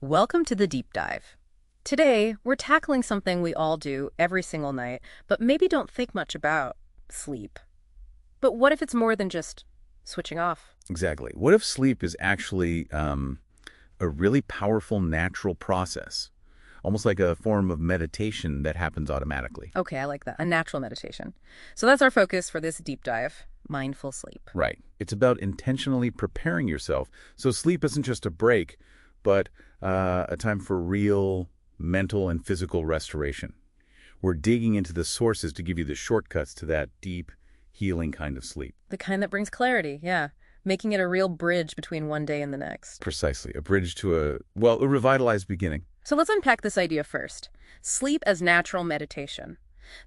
Welcome to the deep dive. Today, we're tackling something we all do every single night, but maybe don't think much about sleep. But what if it's more than just switching off? Exactly. What if sleep is actually a really powerful natural process, almost like a form of meditation that happens automatically? Okay, I like that. A natural meditation. So that's our focus for this deep dive, mindful sleep. Right. It's about intentionally preparing yourself so sleep isn't just a break, but a time for real mental and physical restoration. We're digging into the sources to give you the shortcuts to that deep, healing kind of sleep. The kind that brings clarity, yeah. Making it a real bridge between one day and the next. Precisely. A bridge to a revitalized beginning. So let's unpack this idea first. Sleep as natural meditation.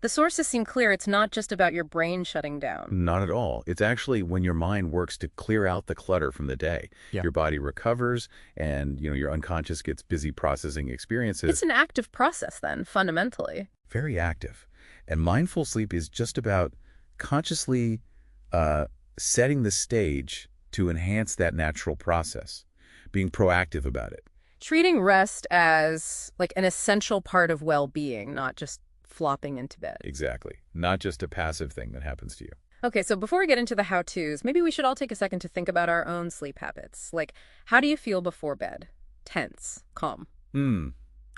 The sources seem clear. It's not just about your brain shutting down. Not at all. It's actually when your mind works to clear out the clutter from the day. Yeah. Your body recovers and, your unconscious gets busy processing experiences. It's an active process then, fundamentally. Very active. And mindful sleep is just about consciously setting the stage to enhance that natural process, being proactive about it. Treating rest as like an essential part of well-being, not just flopping into bed. Exactly. Not just a passive thing that happens to you. Okay, so before we get into the how-tos, maybe we should all take a second to think about our own sleep habits. Like, how do you feel before bed? Tense, calm.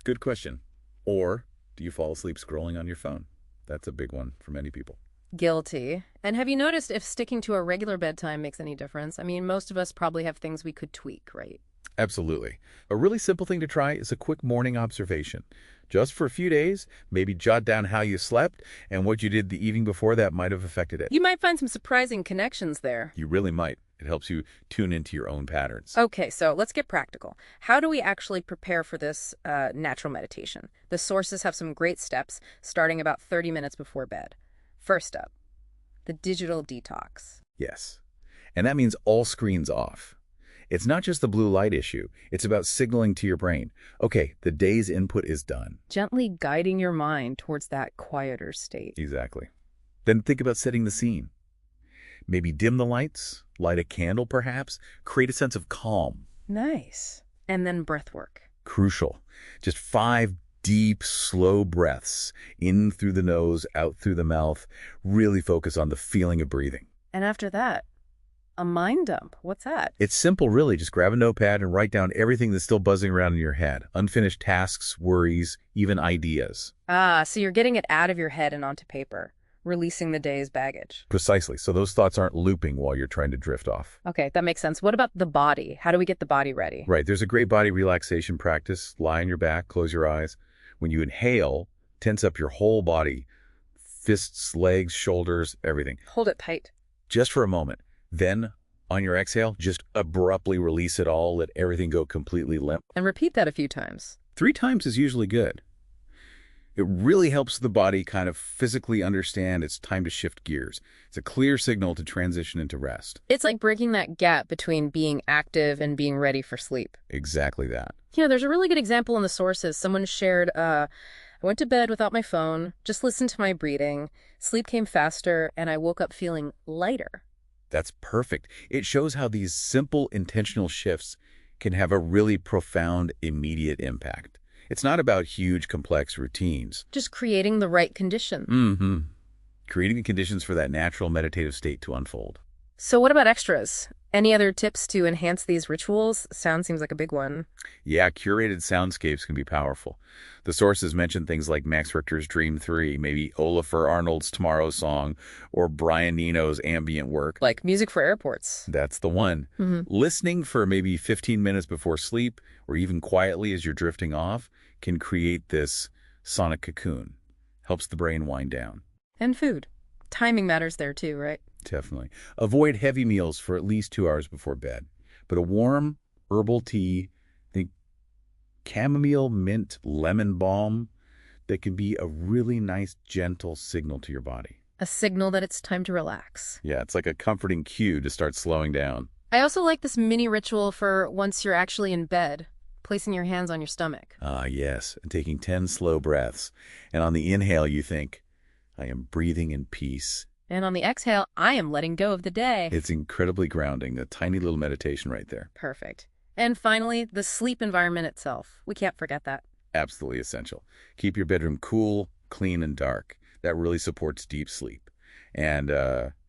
Good question. Or do you fall asleep scrolling on your phone? That's a big one for many people. Guilty. And have you noticed if sticking to a regular bedtime makes any difference? I mean, most of us probably have things we could tweak, right? Absolutely. A really simple thing to try is a quick morning observation. Just for a few days, maybe jot down how you slept and what you did the evening before that might have affected it. You might find some surprising connections there. You really might. It helps you tune into your own patterns. Okay, so let's get practical. How do we actually prepare for this natural meditation? The sources have some great steps, starting about 30 minutes before bed. First up, the digital detox. Yes. And that means all screens off. It's not just the blue light issue. It's about signaling to your brain, okay, the day's input is done. Gently guiding your mind towards that quieter state. Exactly. Then think about setting the scene. Maybe dim the lights, light a candle perhaps, create a sense of calm. Nice. And then breath work. Crucial. Just 5 deep, slow breaths, in through the nose, out through the mouth. Really focus on the feeling of breathing. And after that, a mind dump. What's that? It's simple, really. Just grab a notepad and write down everything that's still buzzing around in your head. Unfinished tasks, worries, even ideas. Ah, so you're getting it out of your head and onto paper, releasing the day's baggage. Precisely. So those thoughts aren't looping while you're trying to drift off. Okay, that makes sense. What about the body? How do we get the body ready? Right. There's a great body relaxation practice. Lie on your back, close your eyes. When you inhale, tense up your whole body. Fists, legs, shoulders, everything. Hold it tight. Just for a moment. Then, on your exhale, just abruptly release it all. Let everything go completely limp. And repeat that a few times. 3 times is usually good. It really helps the body kind of physically understand it's time to shift gears. It's a clear signal to transition into rest. It's like breaking that gap between being active and being ready for sleep. Exactly that. There's a really good example in the sources. Someone shared, I went to bed without my phone, just listened to my breathing. Sleep came faster, and I woke up feeling lighter. That's perfect. It shows how these simple, intentional shifts can have a really profound, immediate impact. It's not about huge, complex routines. Just creating the right conditions. Creating the conditions for that natural meditative state to unfold. So what about extras? Any other tips to enhance these rituals? Sound seems like a big one. Yeah, curated soundscapes can be powerful. The sources mention things like Max Richter's Dream 3, maybe Ólafur Arnalds' Tomorrow Song, or Brian Eno's ambient work. Like music for airports. That's the one. Listening for maybe 15 minutes before sleep, or even quietly as you're drifting off, can create this sonic cocoon. Helps the brain wind down. And food. Timing matters there too, right? Definitely. Avoid heavy meals for at least 2 hours before bed. But a warm herbal tea, think chamomile, mint, lemon balm, that can be a really nice, gentle signal to your body. A signal that it's time to relax. Yeah, it's like a comforting cue to start slowing down. I also like this mini ritual for once you're actually in bed, placing your hands on your stomach. Ah, yes, and taking 10 slow breaths. And on the inhale, you think, I am breathing in peace. And on the exhale, I am letting go of the day. It's incredibly grounding, a tiny little meditation right there. Perfect. And finally, the sleep environment itself. We can't forget that. Absolutely essential. Keep your bedroom cool, clean, and dark. That really supports deep sleep. And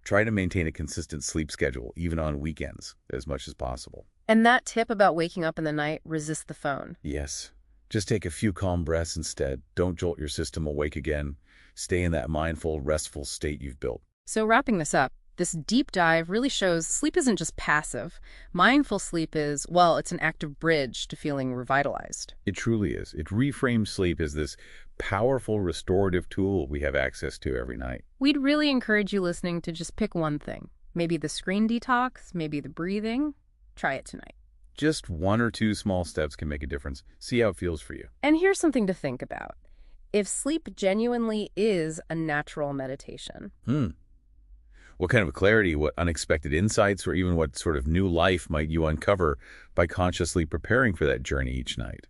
try to maintain a consistent sleep schedule, even on weekends, as much as possible. And that tip about waking up in the night, resist the phone. Yes. Just take a few calm breaths instead. Don't jolt your system awake again. Stay in that mindful, restful state you've built. So wrapping this up, this deep dive really shows sleep isn't just passive. Mindful sleep is, well, it's an active bridge to feeling revitalized. It truly is. It reframes sleep as this powerful restorative tool we have access to every night. We'd really encourage you listening to just pick one thing. Maybe the screen detox, maybe the breathing. Try it tonight. Just one or two small steps can make a difference. See how it feels for you. And here's something to think about. If sleep genuinely is a natural meditation, What kind of clarity, what unexpected insights, or even what sort of new life might you uncover by consciously preparing for that journey each night?